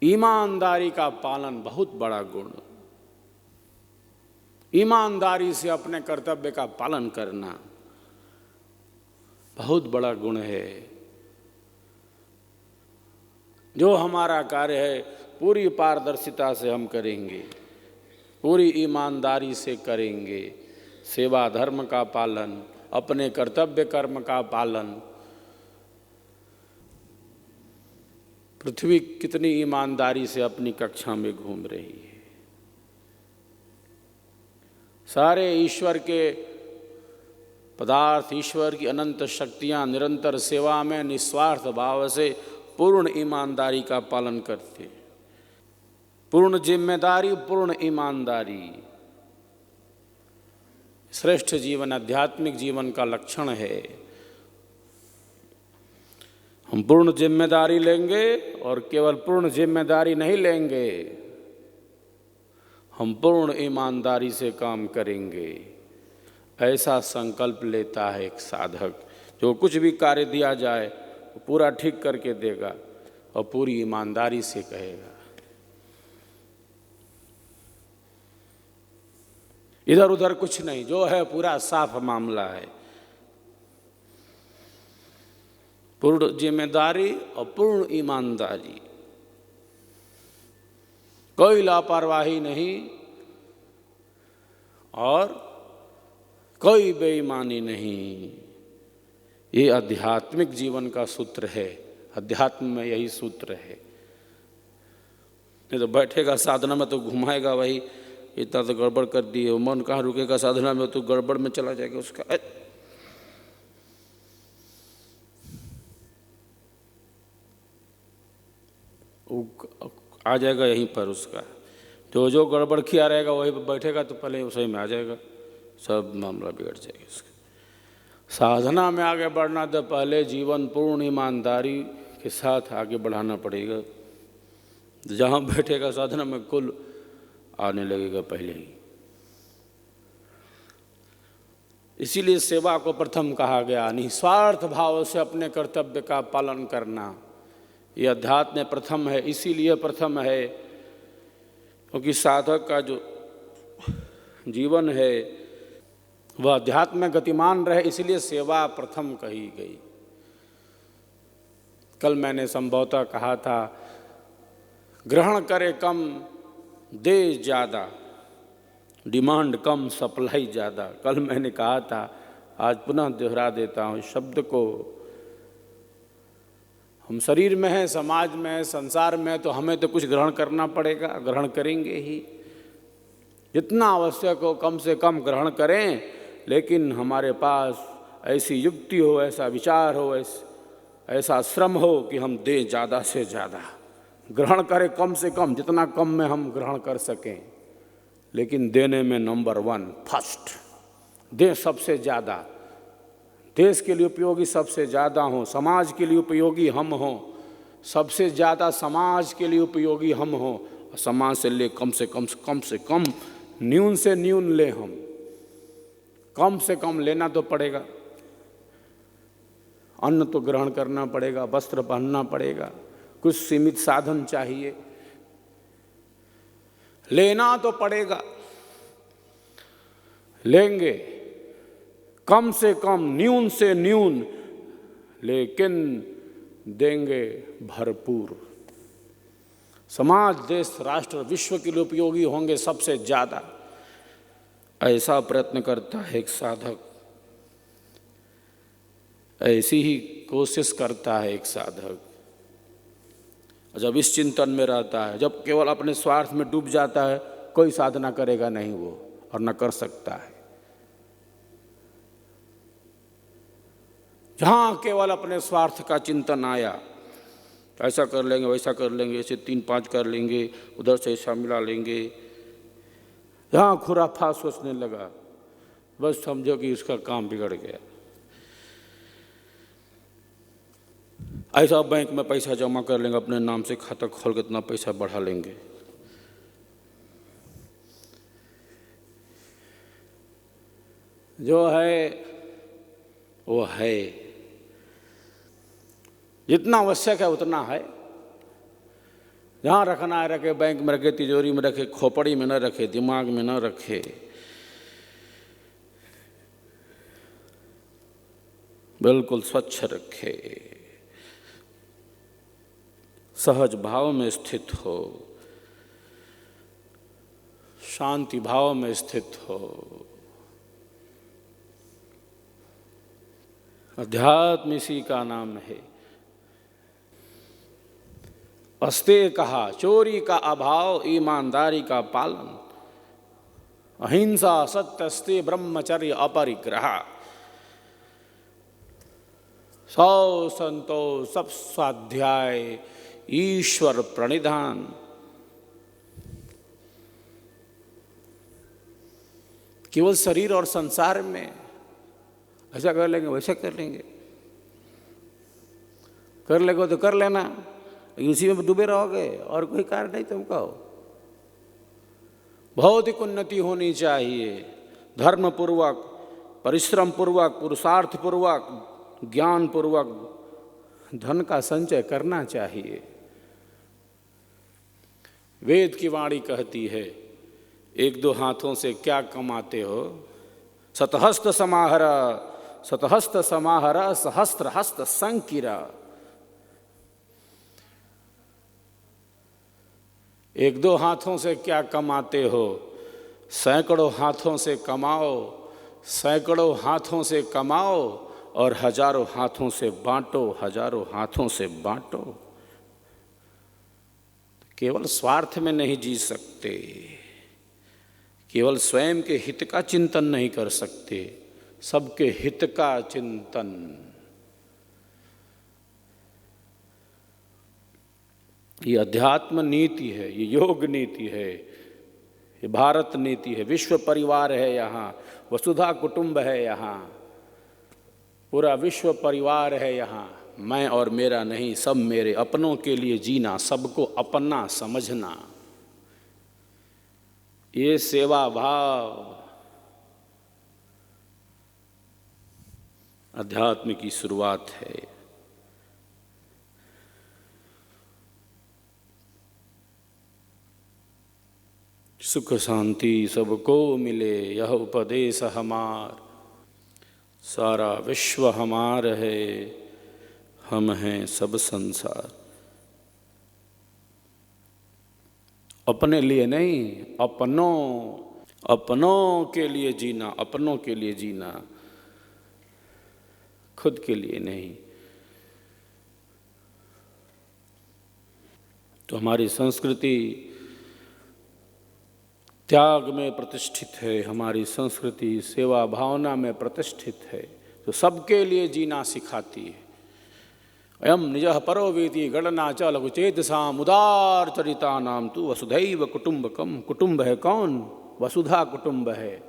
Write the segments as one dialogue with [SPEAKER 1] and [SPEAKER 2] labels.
[SPEAKER 1] ईमानदारी का पालन बहुत बड़ा गुण। ईमानदारी से अपने कर्तव्य का पालन करना बहुत बड़ा गुण है। जो हमारा कार्य है पूरी पारदर्शिता से हम करेंगे, पूरी ईमानदारी से करेंगे। सेवा धर्म का पालन, अपने कर्तव्य कर्म का पालन। पृथ्वी कितनी ईमानदारी से अपनी कक्षा में घूम रही है। सारे ईश्वर के पदार्थ, ईश्वर की अनंत शक्तियां निरंतर सेवा में निस्वार्थ भाव से पूर्ण ईमानदारी का पालन करते। पूर्ण जिम्मेदारी, पूर्ण ईमानदारी श्रेष्ठ जीवन, आध्यात्मिक जीवन का लक्षण है। हम पूर्ण जिम्मेदारी लेंगे और केवल पूर्ण जिम्मेदारी नहीं लेंगे, हम पूर्ण ईमानदारी से काम करेंगे। ऐसा संकल्प लेता है एक साधक। जो कुछ भी कार्य दिया जाए वो पूरा ठीक करके देगा और पूरी ईमानदारी से कहेगा। इधर उधर कुछ नहीं, जो है पूरा साफ मामला है। पूर्ण जिम्मेदारी और पूर्ण ईमानदारी, कोई लापरवाही नहीं और कोई बेईमानी नहीं। ये आध्यात्मिक जीवन का सूत्र है। अध्यात्म में यही सूत्र है। नहीं तो बैठेगा साधना में तो घुमाएगा वही, इतना तो गड़बड़ कर दिए, मन कहाँ रुकेगा साधना में, तो गड़बड़ में चला जाएगा उसका। आ जाएगा यहीं पर उसका। जो गड़बड़ किया रहेगा वही बैठेगा तो पहले उसी में आ जाएगा, सब मामला बिगड़ जाएगा इसका। साधना में आगे बढ़ना तो पहले जीवन पूर्ण ईमानदारी के साथ आगे बढ़ाना पड़ेगा। जहाँ बैठेगा साधना में कुल आने लगेगा पहले ही। इसीलिए सेवा को प्रथम कहा गया। निस्वार्थ भाव से अपने कर्तव्य का पालन करना ये अध्यात्म में प्रथम है। इसीलिए प्रथम है क्योंकि साधक का जो जीवन है वह अध्यात्म में गतिमान रहे, इसलिए सेवा प्रथम कही गई। कल मैंने संभवतः कहा था, ग्रहण करे कम दे ज़्यादा, डिमांड कम सप्लाई ज़्यादा। कल मैंने कहा था, आज पुनः दोहरा देता हूँ शब्द को। हम शरीर में हैं, समाज में हैं, संसार में हैं, तो हमें तो कुछ ग्रहण करना पड़ेगा, ग्रहण करेंगे ही। जितना आवश्यक हो कम से कम ग्रहण करें, लेकिन हमारे पास ऐसी युक्ति हो, ऐसा विचार हो, ऐसा श्रम हो कि हम दें ज़्यादा से ज़्यादा, ग्रहण करें कम से कम, जितना कम में हम ग्रहण कर सकें, लेकिन देने में नंबर 1 फर्स्ट दें, सबसे ज़्यादा। देश के लिए उपयोगी सबसे ज़्यादा हों, समाज के लिए उपयोगी हम हों, सबसे ज़्यादा समाज के लिए उपयोगी हम हों। समाज से ले कम से कम न्यून से न्यून ले, हम कम से कम लेना तो पड़ेगा। अन्न तो ग्रहण करना पड़ेगा, वस्त्र पहनना पड़ेगा, कुछ सीमित साधन चाहिए, लेना तो पड़ेगा। लेंगे कम से कम, न्यून से न्यून, लेकिन देंगे भरपूर। समाज, देश, राष्ट्र, विश्व के लिए उपयोगी होंगे सबसे ज़्यादा। ऐसा प्रयत्न करता है एक साधक, ऐसी ही कोशिश करता है एक साधक। जब इस चिंतन में रहता है, जब केवल अपने स्वार्थ में डूब जाता है, कोई साधना करेगा नहीं वो, और न कर सकता है। जहाँ केवल अपने स्वार्थ का चिंतन आया, ऐसा कर लेंगे, वैसा कर लेंगे, ऐसे 3-5 कर लेंगे, उधर से ऐसा मिला लेंगे, जहाँ खुराफा सोचने लगा, बस समझो कि इसका काम बिगड़ गया। ऐसा बैंक में पैसा जमा कर लेंगे, अपने नाम से खाता खोल के इतना पैसा बढ़ा लेंगे। जो है वो है, जितना आवश्यक है उतना है, जहाँ रखना है रखे, बैंक में रखे, तिजोरी में रखे, खोपड़ी में न रखे, दिमाग में न रखे। बिल्कुल स्वच्छ रखे, सहज भाव में स्थित हो, शांति भाव में स्थित हो। अध्यात्म इसी का नाम है। अस्ते कहा चोरी का अभाव, ईमानदारी का पालन, अहिंसा सत्यस्ते ब्रह्मचर्य अपरिग्रह, 100 संतोष सब स्वाध्याय ईश्वर प्रणिधान। केवल शरीर और संसार में ऐसा कर लेंगे, वैसा कर लेंगे, कर लेगो तो कर लेना, लेकिन उसी में डूबे रहोगे और कोई कार्य नहीं तुमको। भौतिक उन्नति होनी चाहिए, धर्म पूर्वक, परिश्रम पूर्वक, पुरुषार्थ पूर्वक, ज्ञान पूर्वक धन का संचय करना चाहिए। वेद की वाणी कहती है, एक दो हाथों से क्या कमाते हो, शतहस्त समाहर, शतहस्त समाहर सहस्त्र हस्त संकिरा। एक दो हाथों से क्या कमाते हो, सैकड़ों हाथों से कमाओ, सैकड़ों हाथों से कमाओ और हजारों हाथों से बांटो, हजारों हाथों से बांटो। केवल स्वार्थ में नहीं जी सकते, केवल स्वयं के हित का चिंतन नहीं कर सकते, सबके हित का चिंतन। ये अध्यात्म नीति है, ये योग नीति है, ये भारत नीति है। विश्व परिवार है यहाँ, वसुधा कुटुंब है यहाँ, पूरा विश्व परिवार है यहाँ। मैं और मेरा नहीं, सब मेरे, अपनों के लिए जीना, सबको अपना समझना, ये सेवा भाव अध्यात्म की शुरुआत है। सुख शांति सबको मिले, यह उपदेश हमार, सारा विश्व हमार है, हम हैं सब संसार। अपने लिए नहीं, अपनों, अपनों के लिए जीना, अपनों के लिए जीना, खुद के लिए नहीं। तो हमारी संस्कृति त्याग में प्रतिष्ठित है, हमारी संस्कृति सेवा भावना में प्रतिष्ठित है, तो सबके लिए जीना सिखाती है। अयम निजः परो वेति गणना च लघुचेतसाम उदार चरिता नाम तु वसुधैव कुटुंबकम। कुटुंब है कौन? वसुधा कुटुंब है,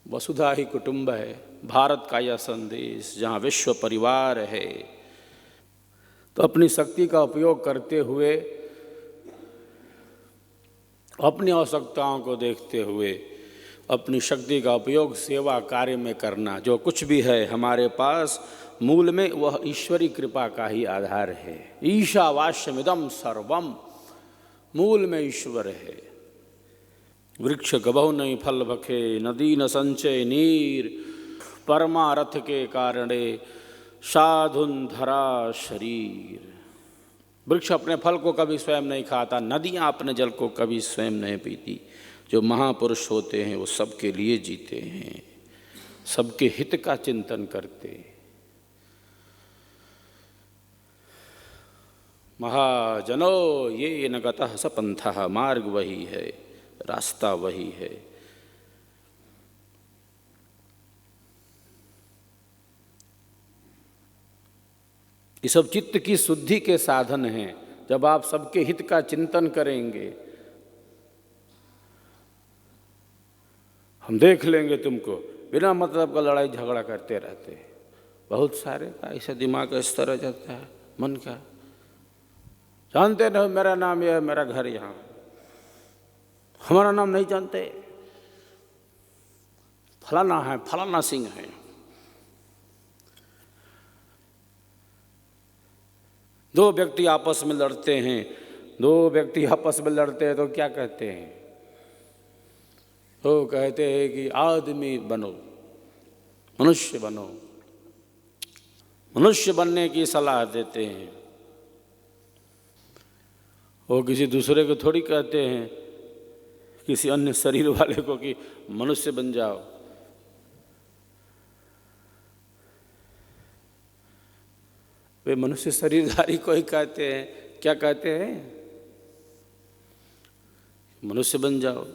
[SPEAKER 1] वसुधा ही कुटुंब है। भारत का यह संदेश जहाँ विश्व परिवार है, तो अपनी शक्ति का उपयोग करते हुए, अपनी आवश्यकताओं को देखते हुए अपनी शक्ति का उपयोग सेवा कार्य में करना। जो कुछ भी है हमारे पास, मूल में वह ईश्वरी कृपा का ही आधार है। ईशावास्यमिदं सर्वम, मूल में ईश्वर है। वृक्ष गबहु नहीं फल भखे, नदी न संचय नीर, परमारथ के कारणे साधुन धरा शरीर। वृक्ष अपने फल को कभी स्वयं नहीं खाता, नदियाँ अपने जल को कभी स्वयं नहीं पीती। जो महापुरुष होते हैं वो सबके लिए जीते हैं, सबके हित का चिंतन करते। महाजनो ये न गतः स पंथः, मार्ग वही है, रास्ता वही है। ये सब चित्त की शुद्धि के साधन हैं। जब आप सबके हित का चिंतन करेंगे, हम देख लेंगे तुमको बिना मतलब का लड़ाई झगड़ा करते रहते हैं। बहुत सारे का ऐसा दिमाग इस तरह जाता है मन का, जानते नहीं मेरा नाम यह है, मेरा घर यहाँ, हमारा नाम नहीं जानते, फलाना है, फलाना सिंह है। दो व्यक्ति आपस में लड़ते हैं, दो व्यक्ति आपस में लड़ते हैं तो क्या कहते हैं? तो कहते हैं कि आदमी बनो, मनुष्य बनो, मनुष्य बनने की सलाह देते हैं। वो किसी दूसरे को थोड़ी कहते हैं, किसी अन्य शरीर वाले को, कि मनुष्य बन जाओ। वे मनुष्य शरीरधारी को ही कहते हैं। क्या कहते हैं? मनुष्य बन जाओ।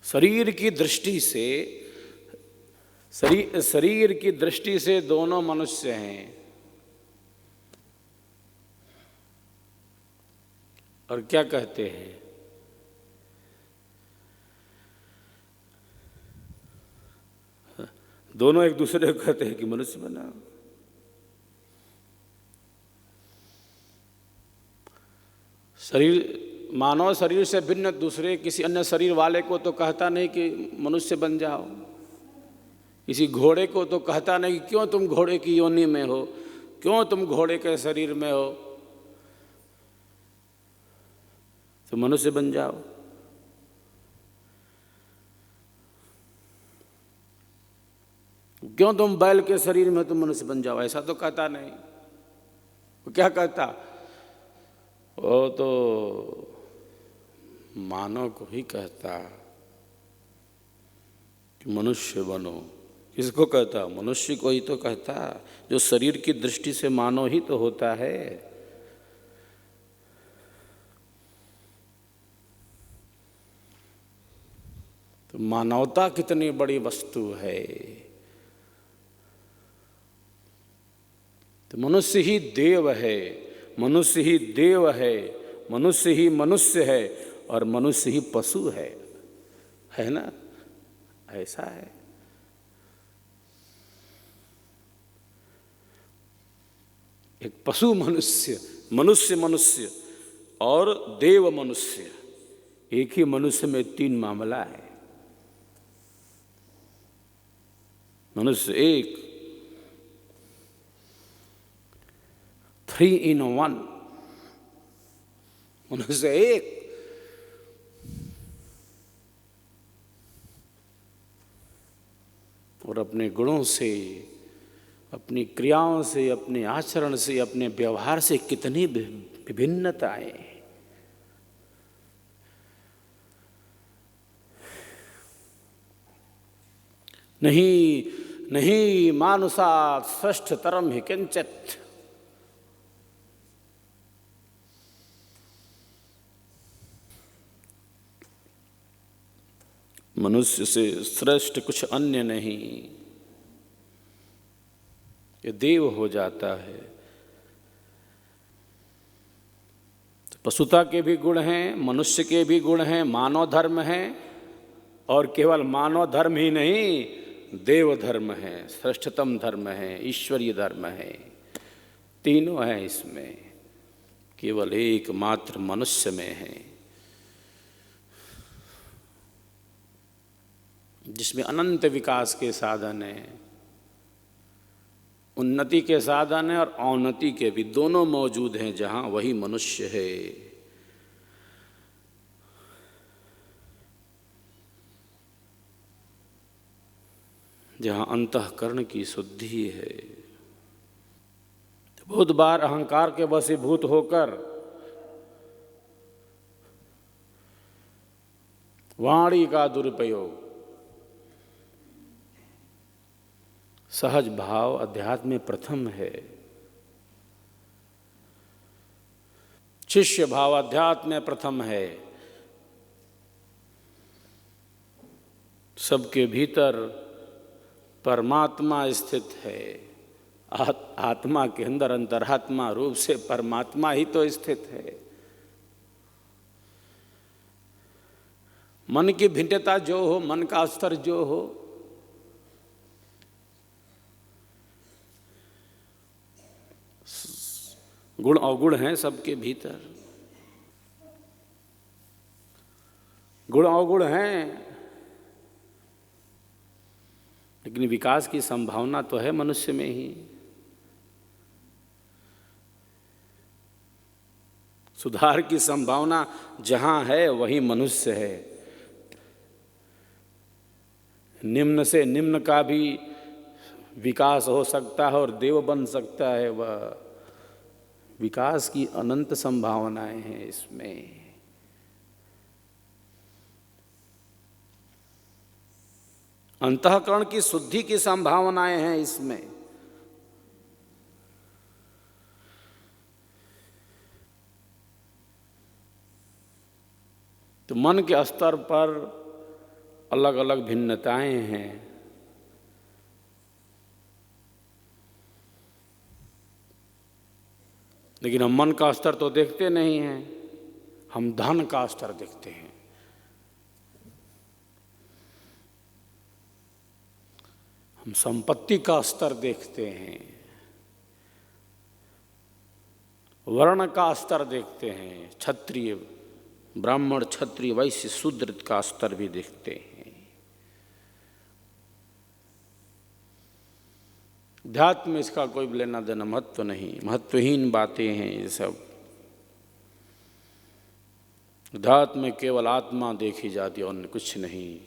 [SPEAKER 1] शरीर की दृष्टि से, शरीर की दृष्टि से दोनों मनुष्य हैं। और क्या कहते हैं? दोनों एक दूसरे को कहते हैं कि मनुष्य बनाओ। शरीर, मानव शरीर से भिन्न दूसरे किसी अन्य शरीर वाले को तो कहता नहीं कि मनुष्य बन जाओ। किसी घोड़े को तो कहता नहीं कि क्यों तुम घोड़े की योनि में हो, क्यों तुम घोड़े के शरीर में हो, तो मनुष्य बन जाओ। क्यों तुम बैल के शरीर में, तुम मनुष्य बन जाओ, ऐसा तो कहता नहीं। वो क्या कहता? वो तो मानव को ही कहता कि मनुष्य बनो। किसको कहता? मनुष्य को ही तो कहता, जो शरीर की दृष्टि से मानव ही तो होता है। तो मानवता कितनी बड़ी वस्तु है। तो मनुष्य ही देव है, मनुष्य ही देव है, मनुष्य ही मनुष्य है, और मनुष्य ही पशु है ना? ऐसा है। एक पशु मनुष्य, मनुष्य मनुष्य और देव मनुष्य, एक ही मनुष्य में तीन मामला है। मनुष्य एक, 3 in 1। मनुष्य एक, और अपने गुणों से, अपनी क्रियाओं से, अपने आचरण से, अपने व्यवहार से कितनी विभिन्नताएं। नहीं नहीं मानुषात् श्रेष्ठतरम हि किंचित्। मनुष्य से श्रेष्ठ कुछ अन्य नहीं, ये देव हो जाता है। तो पशुता के भी गुण हैं, मनुष्य के भी गुण हैं, मानव धर्म है, और केवल मानव धर्म ही नहीं, देव धर्म है, श्रेष्ठतम धर्म है, ईश्वरीय धर्म है। तीनों हैं इसमें, केवल एकमात्र मनुष्य में है, जिसमें अनंत विकास के साधन हैं, उन्नति के साधन हैं और अवनति के भी, दोनों मौजूद हैं। जहाँ वही मनुष्य है। जहाँ अंतःकरण की शुद्धि है। तो बहुत बार अहंकार के वशीभूत होकर वाणी का दुरुपयोग, सहज भाव अध्यात्म में प्रथम है। शिष्य भाव अध्यात्म में प्रथम है। सबके भीतर परमात्मा स्थित है। आत्मा के अंदर अंतरात्मा रूप से परमात्मा ही तो स्थित है। मन की भिन्नता जो हो, मन का स्तर जो हो, गुण अवगुण हैं सबके भीतर। गुण अवगुण हैं, लेकिन विकास की संभावना तो है मनुष्य में ही। सुधार की संभावना जहाँ है वही मनुष्य है। निम्न से निम्न का भी विकास हो सकता है और देव बन सकता है। वह विकास की अनंत संभावनाएं हैं इसमें। अंतःकरण की शुद्धि की संभावनाएं हैं इसमें। तो मन के स्तर पर अलग अलग भिन्नताएं हैं। लेकिन हम मन का स्तर तो देखते नहीं हैं, हम धन का स्तर देखते हैं। हम संपत्ति का स्तर देखते हैं, वर्ण का स्तर देखते हैं, क्षत्रिय ब्राह्मण क्षत्रिय वैश्य शूद्र का स्तर भी देखते हैं। अध्यात्म में इसका कोई लेना देना महत्व नहीं, महत्वहीन बातें हैं ये सब। अध्यात्म में केवल आत्मा देखी जाती है और कुछ नहीं।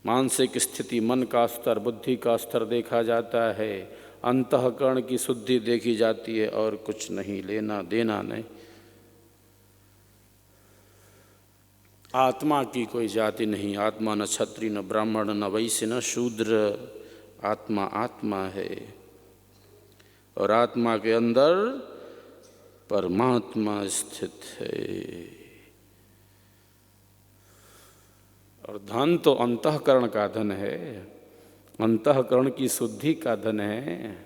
[SPEAKER 1] मानसिक स्थिति, मन का स्तर, बुद्धि का स्तर देखा जाता है, अंतःकरण की शुद्धि देखी जाती है और कुछ नहीं, लेना देना नहीं। आत्मा की कोई जाति नहीं। आत्मा न क्षत्रिय न ब्राह्मण न वैश्य न शूद्र। आत्मा आत्मा है और आत्मा के अंदर परमात्मा स्थित है। और धन तो अंतःकरण का धन है, अंतःकरण की शुद्धि का धन है।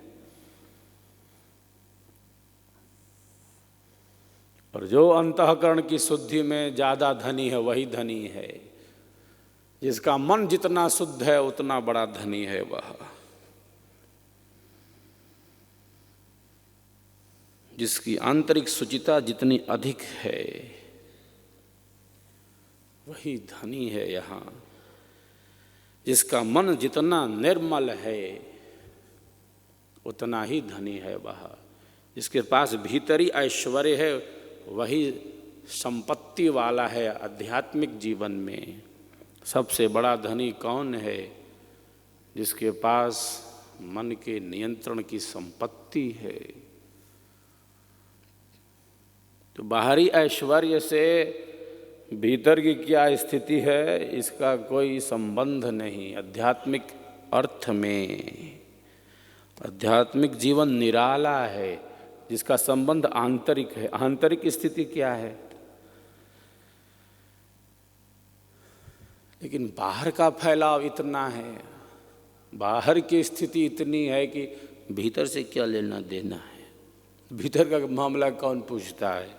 [SPEAKER 1] और जो अंतःकरण की शुद्धि में ज़्यादा धनी है वही धनी है। जिसका मन जितना शुद्ध है उतना बड़ा धनी है वह। जिसकी आंतरिक शुचिता जितनी अधिक है वही धनी है यहाँ। जिसका मन जितना निर्मल है उतना ही धनी है वह। जिसके पास भीतरी ऐश्वर्य है वही संपत्ति वाला है। आध्यात्मिक जीवन में सबसे बड़ा धनी कौन है? जिसके पास मन के नियंत्रण की संपत्ति है। तो बाहरी ऐश्वर्य से भीतर की क्या स्थिति है इसका कोई संबंध नहीं। आध्यात्मिक अर्थ में आध्यात्मिक जीवन निराला है जिसका संबंध आंतरिक है। आंतरिक स्थिति क्या है? लेकिन बाहर का फैलाव इतना है, बाहर की स्थिति इतनी है कि भीतर से क्या लेना देना है। भीतर का मामला कौन पूछता है?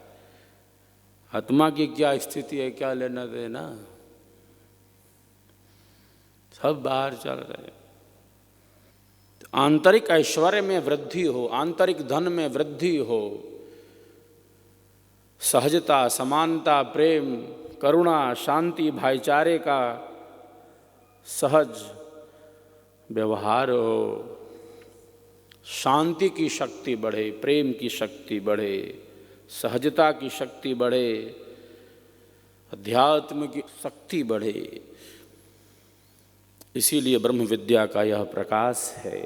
[SPEAKER 1] आत्मा की क्या स्थिति है, क्या लेना देना? सब बाहर चल रहे हैं। आंतरिक ऐश्वर्य में वृद्धि हो, आंतरिक धन में वृद्धि हो, सहजता, समानता, प्रेम, करुणा, शांति, भाईचारे का सहज व्यवहार हो, शांति की शक्ति बढ़े, प्रेम की शक्ति बढ़े, सहजता की शक्ति बढ़े, अध्यात्म की शक्ति बढ़े। इसीलिए ब्रह्म विद्या का यह प्रकाश है।